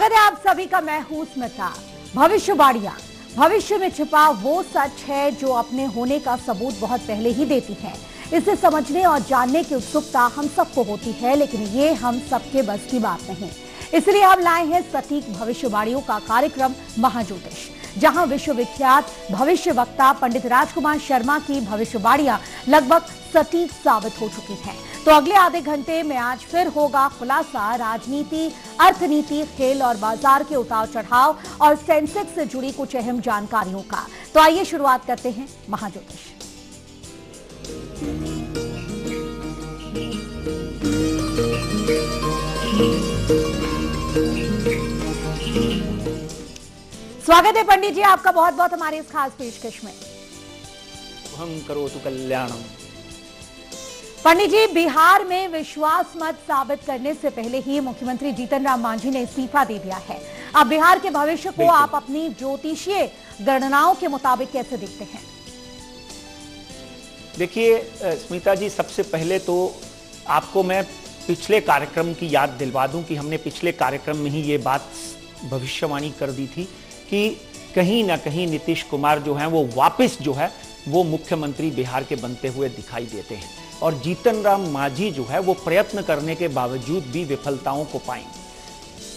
स्वागत है आप सभी का। मैं हूं स्मिता। भविष्यवाणियां भविष्य में छिपा वो सच है जो अपने होने का सबूत बहुत पहले ही देती है। इसे समझने और जानने की उत्सुकता हम सबको होती है, लेकिन ये हम सबके बस की बात नहीं। इसलिए हम लाए हैं सटीक भविष्यवाणियों का कार्यक्रम महाज्योतिष, जहां विश्वविख्यात भविष्य वक्ता पंडित राजकुमार शर्मा की भविष्यवाणियां लगभग सटीक साबित हो चुकी हैं। तो अगले आधे घंटे में आज फिर होगा खुलासा राजनीति, अर्थनीति, खेल और बाजार के उतार चढ़ाव और सेंसेक्स से जुड़ी कुछ अहम जानकारियों का। तो आइए शुरुआत करते हैं महाज्योतिष। स्वागत है पंडित जी आपका बहुत बहुत हमारे इस खास पेशकश में। हम करोतु कल्याणम। पंडित जी, बिहार में विश्वास मत साबित करने से पहले ही मुख्यमंत्री जीतन राम मांझी ने इस्तीफा दे दिया है। अब बिहार के भविष्य को आप अपनी ज्योतिषीय गणनाओं के मुताबिक कैसे देखते हैं? देखिए स्मिता जी, सबसे पहले तो आपको मैं पिछले कार्यक्रम की याद दिलवा दूं कि हमने पिछले कार्यक्रम में ही ये बात भविष्यवाणी कर दी थी कि कहीं ना कहीं नीतीश कुमार जो है वो वापस जो है वो मुख्यमंत्री बिहार के बनते हुए दिखाई देते हैं, और जीतन राम मांझी जो है वो प्रयत्न करने के बावजूद भी विफलताओं को पाएंगे।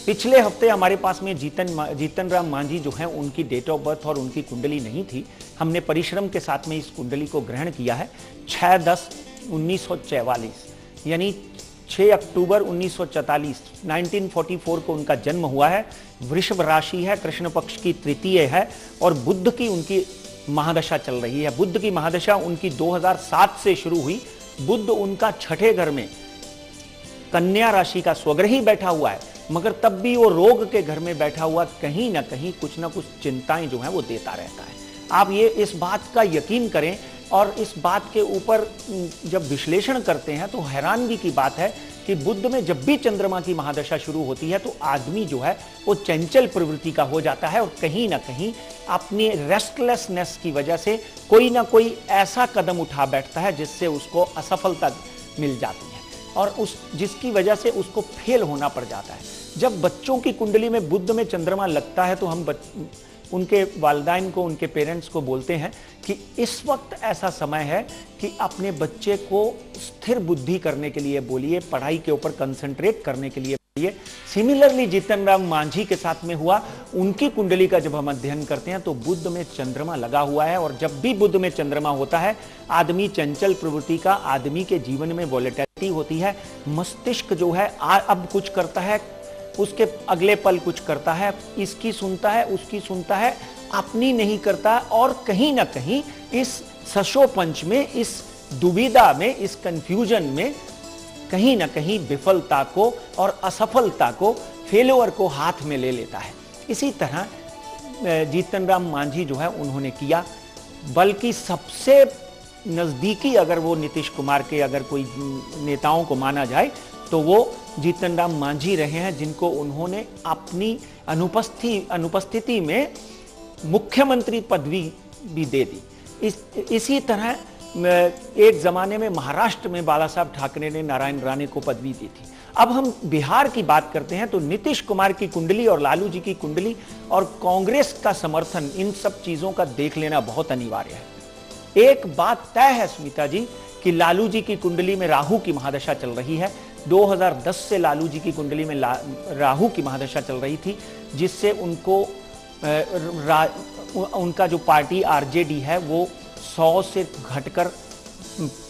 पिछले हफ्ते हमारे पास में जीतन राम मांझी जो है उनकी डेट ऑफ बर्थ और उनकी कुंडली नहीं थी। हमने परिश्रम के साथ में इस कुंडली को ग्रहण किया है। 6/10/1944 यानी 6 अक्टूबर 1944 1944 को उनका जन्म हुआ है। वृषभ राशि है, कृष्ण पक्ष की तृतीय है और बुध की उनकी महादशा चल रही है। बुध की महादशा उनकी 2007 से शुरू हुई। बुध उनका छठे घर में कन्या राशि का स्वग्रही बैठा हुआ है, मगर तब भी वो रोग के घर में बैठा हुआ कहीं ना कहीं कुछ ना कुछ चिंताएं जो है वो देता रहता है। आप ये इस बात का यकीन करें, और इस बात के ऊपर जब विश्लेषण करते हैं तो हैरानगी की बात है कि बुध में जब भी चंद्रमा की महादशा शुरू होती है तो आदमी जो है वो चंचल प्रवृत्ति का हो जाता है और कहीं ना कहीं अपनी रेस्टलेसनेस की वजह से कोई ना कोई ऐसा कदम उठा बैठता है जिससे उसको असफलता मिल जाती है और जिसकी वजह से उसको फेल होना पड़ जाता है। जब बच्चों की कुंडली में बुध में चंद्रमा लगता है तो हम उनके वालिदैन को, उनके पेरेंट्स को बोलते हैं कि इस वक्त ऐसा समय है कि अपने बच्चे को स्थिर बुद्धि करने के लिए बोलिए, पढ़ाई के ऊपर कंसंट्रेट करने के लिए बोलिए। सिमिलरली जीतन राम मांझी के साथ में हुआ। उनकी कुंडली का जब हम अध्ययन करते हैं तो बुध में चंद्रमा लगा हुआ है, और जब भी बुध में चंद्रमा होता है आदमी चंचल प्रवृत्ति का, आदमी के जीवन में वॉलेटिलिटी होती है। मस्तिष्क जो है अब कुछ करता है, उसके अगले पल कुछ करता है, इसकी सुनता है, उसकी सुनता है, अपनी नहीं करता, और कहीं ना कहीं इस सशोपंच में, इस दुविधा में, इस कंफ्यूजन में कहीं ना कहीं विफलता को और असफलता को, फेल्योर को हाथ में ले लेता है। इसी तरह जीतन राम मांझी जो है उन्होंने किया, बल्कि सबसे नजदीकी अगर वो नीतीश कुमार के अगर कोई नेताओं को माना जाए तो वो जीतन राम मांझी रहे हैं, जिनको उन्होंने अपनी अनुपस्थिति में मुख्यमंत्री पदवी भी दे दी। इसी तरह एक जमाने में महाराष्ट्र में बाला साहब ठाकरे ने नारायण राणे को पदवी दी थी। अब हम बिहार की बात करते हैं तो नीतीश कुमार की कुंडली और लालू जी की कुंडली और कांग्रेस का समर्थन, इन सब चीजों का देख लेना बहुत अनिवार्य है। एक बात तय है स्मिता जी कि लालू जी की कुंडली में राहु की महादशा चल रही है। 2010 से लालू जी की कुंडली में राहु की महादशा चल रही थी, जिससे उनको उनका जो पार्टी आरजेडी है वो 100 से घटकर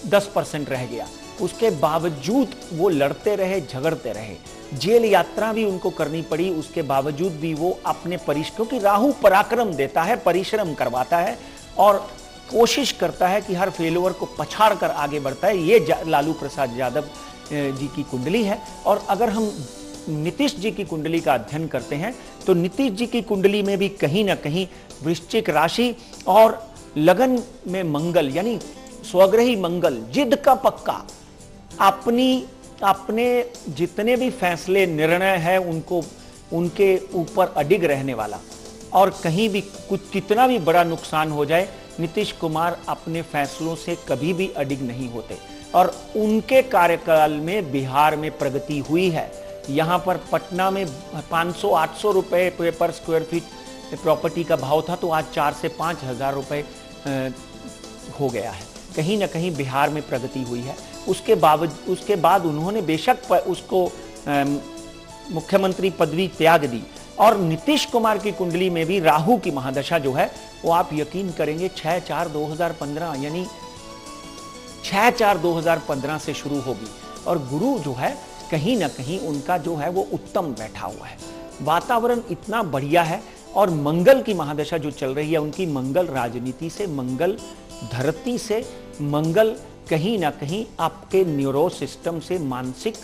10% रह गया। उसके बावजूद वो लड़ते रहे, झगड़ते रहे, जेल यात्रा भी उनको करनी पड़ी। उसके बावजूद भी वो अपने क्योंकि राहु पराक्रम देता है, परिश्रम करवाता है और कोशिश करता है कि हर फेल्योर को पछाड़ कर आगे बढ़ता है। ये लालू प्रसाद यादव जी की कुंडली है। और अगर हम नीतीश जी की कुंडली का अध्ययन करते हैं तो नीतीश जी की कुंडली में भी कहीं ना कहीं वृश्चिक राशि और लगन में मंगल, यानी स्वग्रही मंगल, जिद का पक्का, अपने जितने भी फैसले, निर्णय है उनको, उनके ऊपर अडिग रहने वाला, और कहीं भी कुछ कितना भी बड़ा नुकसान हो जाए नीतीश कुमार अपने फैसलों से कभी भी अडिग नहीं होते। और उनके कार्यकाल में बिहार में प्रगति हुई है। यहाँ पर पटना में 500-800 रुपए पर स्क्वायर फीट प्रॉपर्टी का भाव था, तो आज 4 से 5 हज़ार रुपए हो गया है। कहीं ना कहीं बिहार में प्रगति हुई है। उसके बाद उन्होंने बेशक उसको मुख्यमंत्री पदवी त्याग दी, और नीतीश कुमार की कुंडली में भी राहु की महादशा जो है वो आप यकीन करेंगे 6/4/2015 यानी 6/4/2015 से शुरू होगी। और गुरु जो है कहीं ना कहीं उनका जो है वो उत्तम बैठा हुआ है, वातावरण इतना बढ़िया है। और मंगल की महादशा जो चल रही है उनकी, मंगल राजनीति से, मंगल धरती से, मंगल कहीं ना कहीं आपके न्यूरो सिस्टम से, मानसिक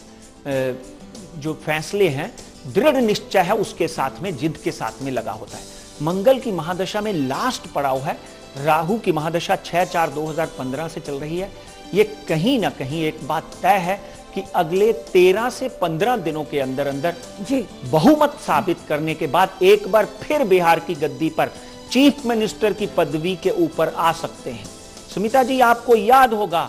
जो फैसले हैं, दृढ़ निश्चय है उसके साथ में, जिद के साथ में लगा होता है। मंगल की महादशा में लास्ट पड़ाव है राहु की महादशा 6/4/2015 से चल रही है। ये कहीं ना कहीं एक बात तय है कि अगले 13 से 15 दिनों के अंदर अंदर जी बहुमत साबित करने के बाद एक बार फिर बिहार की गद्दी पर चीफ मिनिस्टर की पदवी के ऊपर आ सकते हैं। सुमिता जी, आपको याद होगा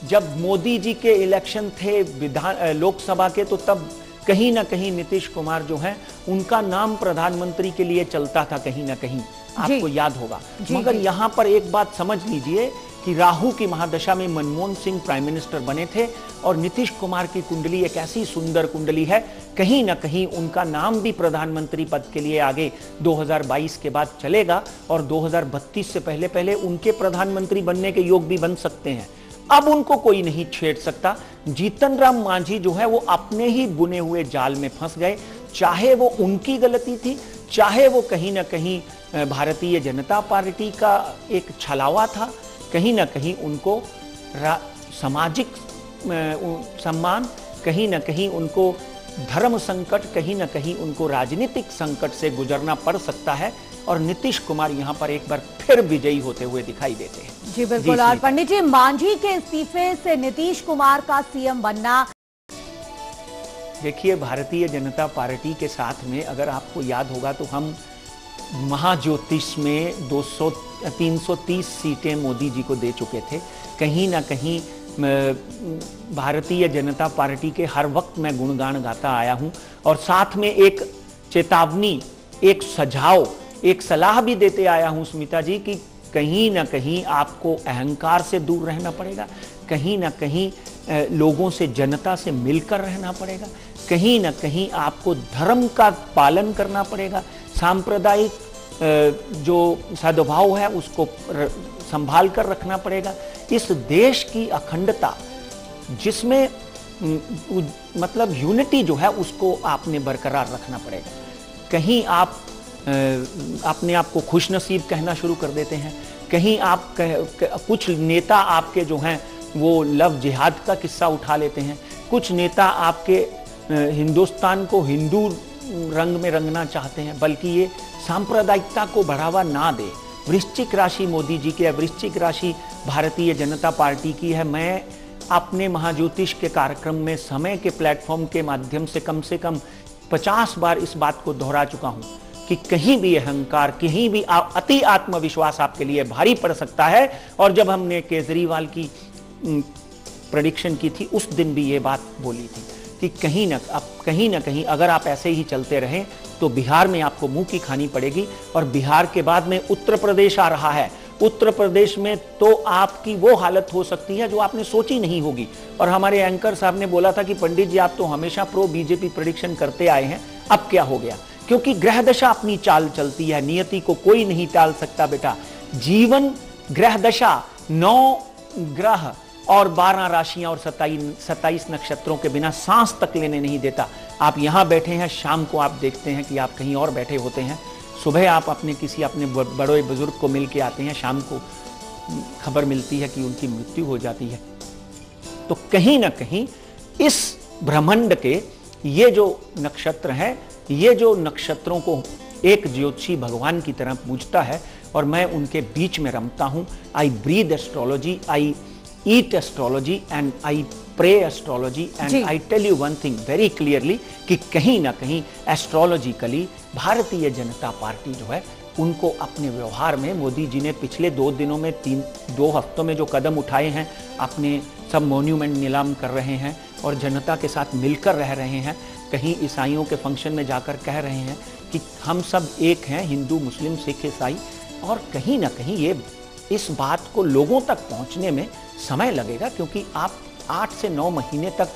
जब मोदी जी के इलेक्शन थे लोकसभा के, तो तब कहीं ना कहीं नीतीश कुमार जो है उनका नाम प्रधानमंत्री के लिए चलता था, कहीं ना कहीं आपको याद होगा। मगर यहां पर एक बात समझ लीजिए कि राहु की महादशा में मनमोहन सिंह प्राइम मिनिस्टर बने थे, और नीतीश कुमार की कुंडली एक ऐसी सुंदर कुंडली है, कहीं ना कहीं उनका नाम भी प्रधानमंत्री पद के लिए आगे 2022 के बाद चलेगा, और 2032 से पहले पहले उनके प्रधानमंत्री बनने के योग भी बन सकते हैं। अब उनको कोई नहीं छेड़ सकता। जीतन राम मांझी जो है वो अपने ही बुने हुए जाल में फंस गए, चाहे वो उनकी गलती थी, चाहे वो कहीं ना कहीं भारतीय जनता पार्टी का एक छलावा था। कहीं ना कहीं उनको सामाजिक सम्मान, कहीं ना कहीं उनको धर्म संकट, कहीं ना कहीं उनको राजनीतिक संकट से गुजरना पड़ सकता है, और नीतीश कुमार यहां पर एक बार फिर विजयी होते हुए दिखाई देते हैं। जी बिल्कुल। और पंडित जी, मांझी के इस्तीफे से नीतीश कुमार का सीएम बनना, देखिए भारतीय जनता पार्टी के साथ में अगर आपको याद होगा तो हम महाज्योतिष में 330 सीटें मोदी जी को दे चुके थे। कहीं ना कहीं भारतीय जनता पार्टी के हर वक्त मैं गुणगान गाता आया हूं, और साथ में एक चेतावनी, एक सुझाव, एक सलाह भी देते आया हूं स्मिता जी कि कहीं ना कहीं आपको अहंकार से दूर रहना पड़ेगा, कहीं ना कहीं लोगों से, जनता से मिलकर रहना पड़ेगा, कहीं ना कहीं आपको धर्म का पालन करना पड़ेगा, सांप्रदायिक जो सद्भाव है उसको संभाल कर रखना पड़ेगा। इस देश की अखंडता, जिसमें मतलब यूनिटी जो है, उसको आपने बरकरार रखना पड़ेगा। कहीं आप अपने आप को खुशनसीब कहना शुरू कर देते हैं, कहीं आप कुछ नेता आपके जो हैं वो लव जिहाद का किस्सा उठा लेते हैं, कुछ नेता आपके हिंदुस्तान को हिंदू रंग में रंगना चाहते हैं, बल्कि ये सांप्रदायिकता को बढ़ावा ना दे। वृश्चिक राशि मोदी जी की है, वृश्चिक राशि भारतीय जनता पार्टी की है। मैं अपने महाज्योतिष के कार्यक्रम में समय के प्लेटफॉर्म के माध्यम से कम 50 बार इस बात को दोहरा चुका हूं कि कहीं भी अहंकार, कहीं भी अति आत्मविश्वास आपके लिए भारी पड़ सकता है। और जब हमने केजरीवाल की प्रेडिक्शन की थी, उस दिन भी ये बात बोली थी कि कहीं ना कहीं अगर आप ऐसे ही चलते रहें तो बिहार में आपको मुंह की खानी पड़ेगी। और बिहार के बाद में उत्तर प्रदेश आ रहा है। उत्तर प्रदेश में तो आपकी वो हालत हो सकती है जो आपने सोची नहीं होगी। और हमारे एंकर साहब ने बोला था कि पंडित जी आप तो हमेशा प्रो बीजेपी प्रेडिक्शन करते आए हैं, अब क्या हो गया? क्योंकि ग्रह दशा अपनी चाल चलती है, नियति को कोई नहीं टाल सकता बेटा। जीवन ग्रह दशा 9 ग्रह और 12 राशियां और 27 नक्षत्रों के बिना सांस तक लेने नहीं देता। आप यहां बैठे हैं, शाम को आप देखते हैं कि आप कहीं और बैठे होते हैं, सुबह आप अपने बड़े बुजुर्ग को मिल के आते हैं, शाम को खबर मिलती है कि उनकी मृत्यु हो जाती है। तो कहीं ना कहीं इस ब्रह्मांड के ये जो नक्षत्र है, ये जो नक्षत्रों को एक ज्योतिषी भगवान की तरह पूजता है और मैं उनके बीच में रमता हूं। I breathe astrology, I eat astrology and I pray astrology and I tell you one thing very clearly कि कहीं ना कहीं एस्ट्रोलॉजिकली भारतीय जनता पार्टी जो है उनको अपने व्यवहार में, मोदी जी ने पिछले 2 दिनों में 2 हफ्तों में जो कदम उठाए हैं, अपने सब मॉन्यूमेंट नीलाम कर रहे हैं और जनता के साथ मिलकर रह रहे हैं, कहीं ईसाइयों के फंक्शन में जाकर कह रहे हैं कि हम सब एक हैं, हिंदू मुस्लिम सिख ईसाई, और कहीं ना कहीं ये इस बात को लोगों तक पहुंचने में समय लगेगा, क्योंकि आप 8 से 9 महीने तक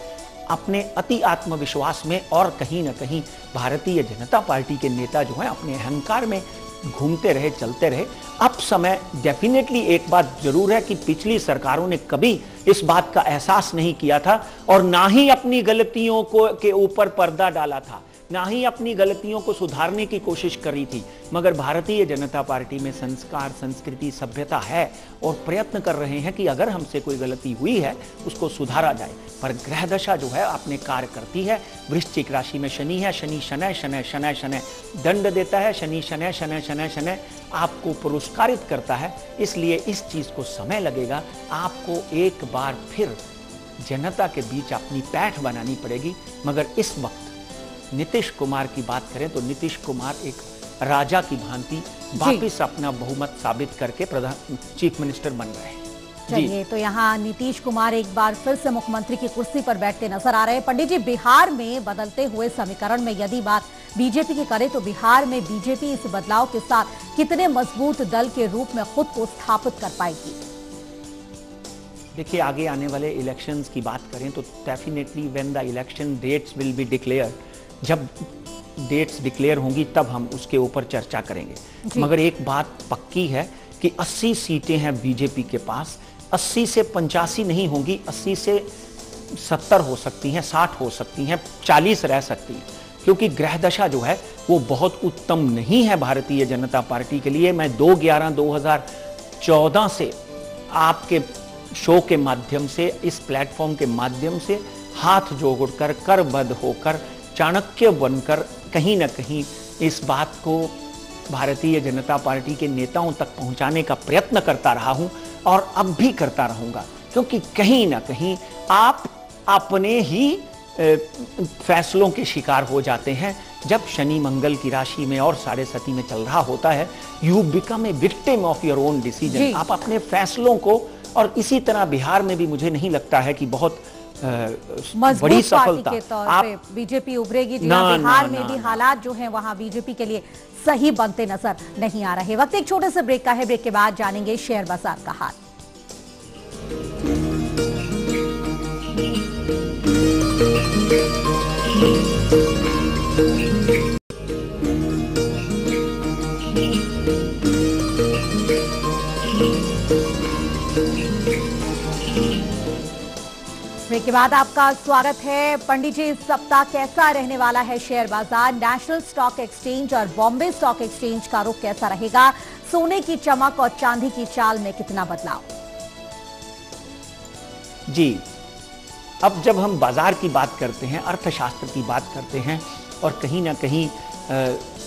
अपने अति आत्मविश्वास में और कहीं ना कहीं भारतीय जनता पार्टी के नेता जो हैं अपने अहंकार में घूमते रहे, चलते रहे। अब समय डेफिनेटली एक बात जरूर है कि पिछली सरकारों ने कभी इस बात का एहसास नहीं किया था और ना ही अपनी गलतियों को के ऊपर पर्दा डाला था, ना ही अपनी गलतियों को सुधारने की कोशिश करी थी। मगर भारतीय जनता पार्टी में संस्कार, संस्कृति, सभ्यता है और प्रयत्न कर रहे हैं कि अगर हमसे कोई गलती हुई है उसको सुधारा जाए। पर ग्रह दशा जो है अपने कार्य करती है। वृश्चिक राशि में शनि है, शनि शनय शनय शनय शनय दंड देता है, शनि शनय शनय शनय शनय आपको पुरस्कारित करता है। इसलिए इस चीज को समय लगेगा, आपको एक बार फिर जनता के बीच अपनी पैठ बनानी पड़ेगी। मगर इस वक्त नीतीश कुमार की बात करें तो नीतीश कुमार एक राजा की भांति वापिस अपना बहुमत साबित करके चीफ मिनिस्टर बन रहे हैं। चलिए, तो यहाँ नीतीश कुमार एक बार फिर से मुख्यमंत्री की कुर्सी पर बैठते नजर आ रहे हैं। पंडित जी, बिहार में बदलते हुए समीकरण में यदि बात बीजेपी की करें तो बिहार में बीजेपी इस बदलाव के साथ कितने मजबूत दल के रूप में खुद को स्थापित कर पाएगी? देखिए, आगे आने वाले इलेक्शंस की बात करें तो definitely when the election dates will be declare, जब डेट्स डिक्लेयर होंगी तब हम उसके ऊपर चर्चा करेंगे। मगर एक बात पक्की है कि 80 सीटें हैं बीजेपी के पास। 80 से 85 नहीं होंगी, 80 से 70 हो सकती हैं, 60 हो सकती हैं, 40 रह सकती हैं, क्योंकि ग्रह दशा जो है वो बहुत उत्तम नहीं है भारतीय जनता पार्टी के लिए। मैं 2/11/2014 से आपके शो के माध्यम से, इस प्लेटफॉर्म के माध्यम से हाथ जोड़कर, करबद्ध होकर, चाणक्य बनकर कहीं ना कहीं इस बात को भारतीय जनता पार्टी के नेताओं तक पहुंचाने का प्रयत्न करता रहा हूं और अब भी करता रहूंगा, क्योंकि कहीं ना कहीं आप अपने ही फैसलों के शिकार हो जाते हैं। जब शनि मंगल की राशि में और साढ़े सती में चल रहा होता है, you become a victim of your own decision. आप अपने फैसलों को, और इसी तरह बिहार में भी मुझे नहीं लगता है कि बहुत बड़ी सफलता के तौर पे बीजेपी उभरेगी। बिहार में भी हालात जो हैं वहां बीजेपी के लिए सही बनते नजर नहीं आ रहे। वक्त एक छोटे से ब्रेक का है, ब्रेक के बाद जानेंगे शेयर बाजार का हाल। ब्रेक के बाद आपका स्वागत है। पंडित जी, इस सप्ताह कैसा रहने वाला है शेयर बाजार? नेशनल स्टॉक एक्सचेंज और बॉम्बे स्टॉक एक्सचेंज का रुख कैसा रहेगा? सोने की चमक और चांदी की चाल में कितना बदलाव? जी, अब जब हम बाजार की बात करते हैं, अर्थशास्त्र की बात करते हैं और कहीं ना कहीं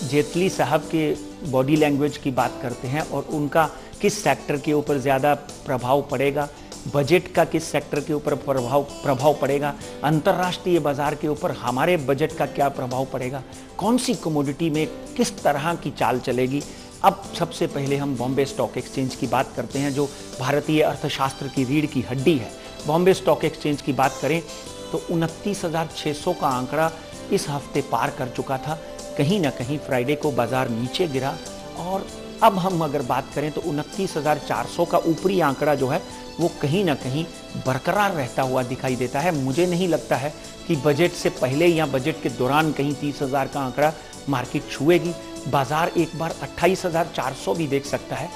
जेटली साहब के बॉडी लैंग्वेज की बात करते हैं और उनका किस सेक्टर के ऊपर ज़्यादा प्रभाव पड़ेगा, बजट का किस सेक्टर के ऊपर प्रभाव पड़ेगा, अंतर्राष्ट्रीय बाजार के ऊपर हमारे बजट का क्या प्रभाव पड़ेगा, कौन सी कमोडिटी में किस तरह की चाल चलेगी। अब सबसे पहले हम बॉम्बे स्टॉक एक्सचेंज की बात करते हैं, जो भारतीय अर्थशास्त्र की रीढ़ की हड्डी है। बॉम्बे स्टॉक एक्सचेंज की बात करें तो 29,600 का आंकड़ा इस हफ्ते पार कर चुका था। कहीं ना कहीं फ्राइडे को बाजार नीचे गिरा और अब हम अगर बात करें तो 29,400 का ऊपरी आंकड़ा जो है वो कहीं ना कहीं बरकरार रहता हुआ दिखाई देता है। मुझे नहीं लगता है कि बजट से पहले या बजट के दौरान कहीं 30,000 का आंकड़ा मार्केट छुएगी। बाजार एक बार 28,400 भी देख सकता है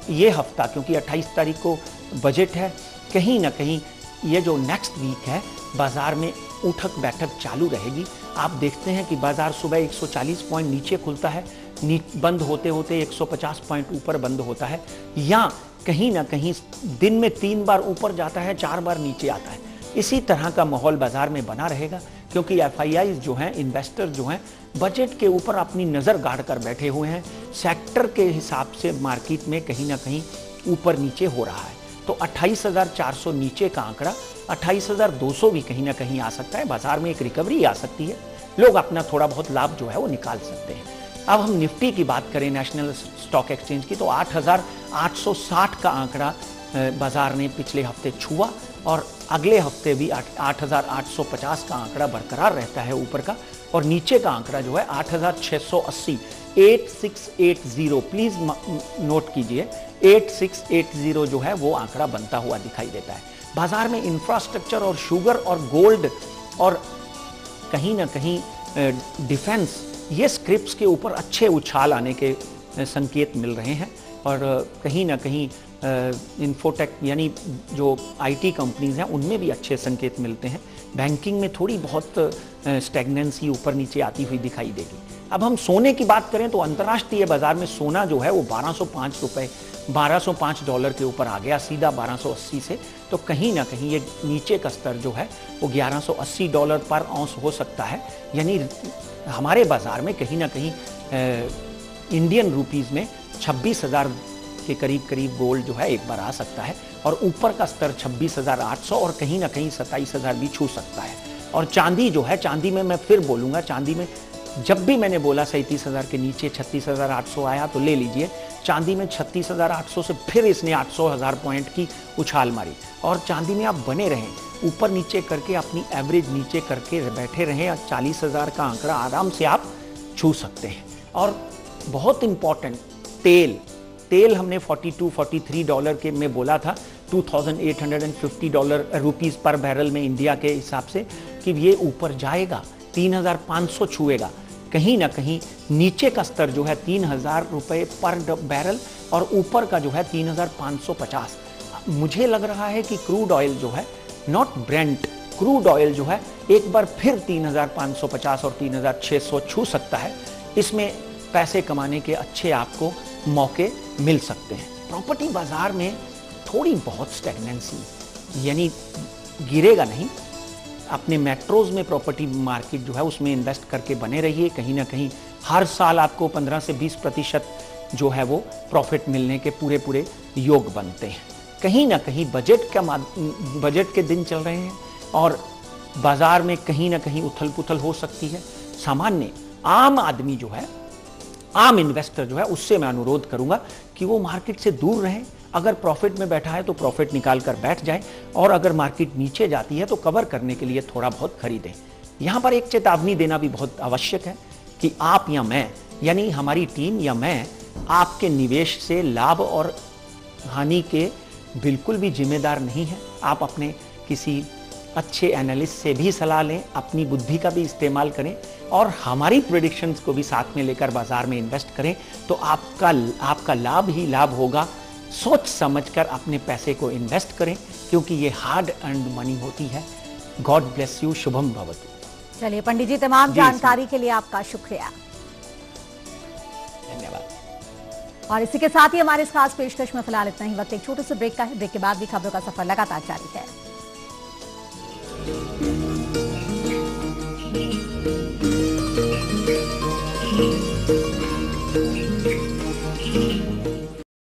ये हफ्ता, क्योंकि 28 तारीख को बजट है। कहीं ना कहीं ये जो नेक्स्ट वीक है बाजार में उठक बैठक चालू रहेगी। आप देखते हैं कि बाजार सुबह 140 पॉइंट नीचे खुलता है, बंद होते होते 150 पॉइंट ऊपर बंद होता है, या कहीं ना कहीं दिन में 3 बार ऊपर जाता है, 4 बार नीचे आता है। इसी तरह का माहौल बाजार में बना रहेगा, क्योंकि FIIs जो हैं, इन्वेस्टर जो हैं, बजट के ऊपर अपनी नज़र गाड़ कर बैठे हुए हैं। सेक्टर के हिसाब से मार्केट में कहीं ना कहीं ऊपर नीचे हो रहा है। तो 28,400 नीचे का आंकड़ा, 28,200 भी कहीं ना कहीं आ सकता है। बाजार में एक रिकवरी आ सकती है, लोग अपना थोड़ा बहुत लाभ जो है वो निकाल सकते हैं। अब हम निफ्टी की बात करें नेशनल स्टॉक एक्सचेंज की, तो 8,860 का आंकड़ा बाजार ने पिछले हफ्ते छुआ और अगले हफ्ते भी 8,850 का आंकड़ा बरकरार रहता है ऊपर का, और नीचे का आंकड़ा जो है 8,680, 8680, प्लीज नोट कीजिए 8680 जो है वो आंकड़ा बनता हुआ दिखाई देता है। बाजार में इंफ्रास्ट्रक्चर और शुगर और गोल्ड और कहीं ना कहीं डिफेंस, ये स्क्रिप्ट्स के ऊपर अच्छे उछाल आने के संकेत मिल रहे हैं, और कहीं ना कहीं इन्फोटेक यानी जो आईटी कंपनीज हैं उनमें भी अच्छे संकेत मिलते हैं। बैंकिंग में थोड़ी बहुत स्टैग्नेंसी ऊपर नीचे आती हुई दिखाई देगी। अब हम सोने की बात करें तो अंतर्राष्ट्रीय बाजार में सोना जो है वो $1205 के ऊपर आ गया, सीधा 1280 से। तो कहीं ना कहीं ये नीचे का स्तर जो है वो $1180 पर औंस हो सकता है, यानी हमारे बाजार में कहीं ना कहीं इंडियन रुपीस में 26,000 के करीब गोल्ड जो है एक बार आ सकता है, और ऊपर का स्तर 26,800 और कहीं ना कहीं 27,000 भी छू सकता है। और चांदी जो है, चांदी में मैं फिर बोलूँगा, चांदी में जब भी मैंने बोला 37,000 के नीचे 36,800 आया तो ले लीजिए। चांदी में 36,800 से फिर इसने 800,000 पॉइंट की उछाल मारी, और चांदी में आप बने रहें, ऊपर नीचे करके अपनी एवरेज नीचे करके बैठे रहें, 40,000 का आंकड़ा आराम से आप छू सकते हैं। और बहुत इंपॉर्टेंट, तेल हमने $42-43 के में बोला था, $2,850 रुपीस पर बैरल में इंडिया के हिसाब से, कि ये ऊपर जाएगा, 3,500 छुएगा। कहीं ना कहीं नीचे का स्तर जो है 3,000 रुपये पर बैरल, और ऊपर का जो है 3,550। मुझे लग रहा है कि क्रूड ऑयल जो है, नॉट ब्रेंट, क्रूड ऑयल जो है एक बार फिर 3,550 और 3,600 छू सकता है। इसमें पैसे कमाने के अच्छे आपको मौके मिल सकते हैं। प्रॉपर्टी बाजार में थोड़ी बहुत स्टैग्नेंसी, यानी गिरेगा नहीं। अपने मेट्रोज में प्रॉपर्टी मार्केट जो है उसमें इन्वेस्ट करके बने रहिए। कहीं ना कहीं हर साल आपको 15 से 20% जो है वो प्रॉफिट मिलने के पूरे योग बनते हैं। कहीं ना कहीं बजट के दिन चल रहे हैं, और बाजार में कहीं ना कहीं उथल पुथल हो सकती है। सामान्य आम आदमी जो है, आम इन्वेस्टर जो है, उससे मैं अनुरोध करूंगा कि वो मार्केट से दूर रहे। अगर प्रॉफिट में बैठा है तो प्रॉफिट निकाल कर बैठ जाए, और अगर मार्केट नीचे जाती है तो कवर करने के लिए थोड़ा बहुत खरीदें। यहां पर एक चेतावनी देना भी बहुत आवश्यक है कि आप या मैं, यानी हमारी टीम या मैं, आपके निवेश से लाभ और हानि के बिल्कुल भी जिम्मेदार नहीं है। आप अपने किसी अच्छे एनालिस्ट से भी सलाह लें, अपनी बुद्धि का भी इस्तेमाल करें, और हमारी प्रेडिक्शंस को भी साथ में लेकर बाजार में इन्वेस्ट करें, तो आपका लाभ ही लाभ होगा। सोच समझकर अपने पैसे को इन्वेस्ट करें, क्योंकि ये हार्ड अर्न्ड मनी होती है। गॉड ब्लेस यू, शुभम भवतु। चलिए पंडित जी, तमाम जानकारी के लिए आपका शुक्रिया, धन्यवाद। और इसी के साथ ही हमारे इस खास पेशकश में फिलहाल इतना ही। वक्त एक छोटे से ब्रेक का है। ब्रेक के बाद भी खबरों का सफर लगातार जारी है।